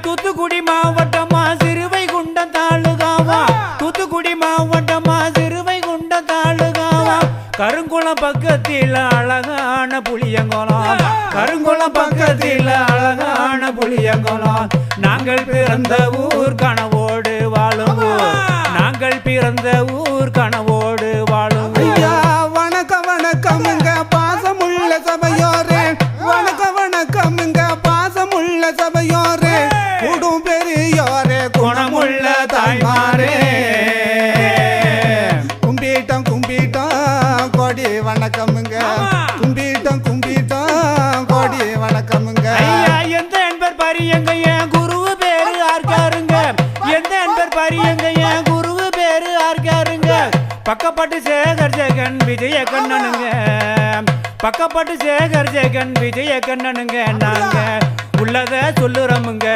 தூத்துக்குடி மாவட்டமா சிறுவைகுண்டம் தாலுகாவா தூத்துக்குடி மாவட்டமா சிறுவைகுண்டம் தாலுகாவா கருங்குளம் பக்கத்தில் அழகான புளியங்குளம் கருங்குளம் பக்கத்தில் அழகான புளியங்குளம் நாங்கள் பிறந்த ஊர் கனவோடு வாழும் நாங்கள் பிறந்த ஊர் கனவோடு வாழும் ஐயா வணக்கம் வணக்கமுங்க பாசமுள்ள சபையோரே வணக்கம் வணக்கமுங்க பாசமுள்ள சபையோரே குடும் பெரியோரே குணமுள்ள தாய்மாரே கும்பிட்டோம் கும்பிட்டோம் கோடி வணக்கமுங்க கும்பிட்டோம் கும்பிட்டோம் கோடி வணக்கமுங்க ஐயா எந்த என்பர் பரியங்க என் குருவு பேரு ஆர்காருங்க எந்த என்பர் பரியங்க என் குருவு பேரு ஆர்காருங்க பக்கப்பட்டு சேகர் ஜெகன் விஜய கண்ணனுங்க பக்கப்பட்டு சேகர் ஜெகன் விஜய கண்ணனுங்க நாங்க உள்ளத சொல்லுறோமுங்க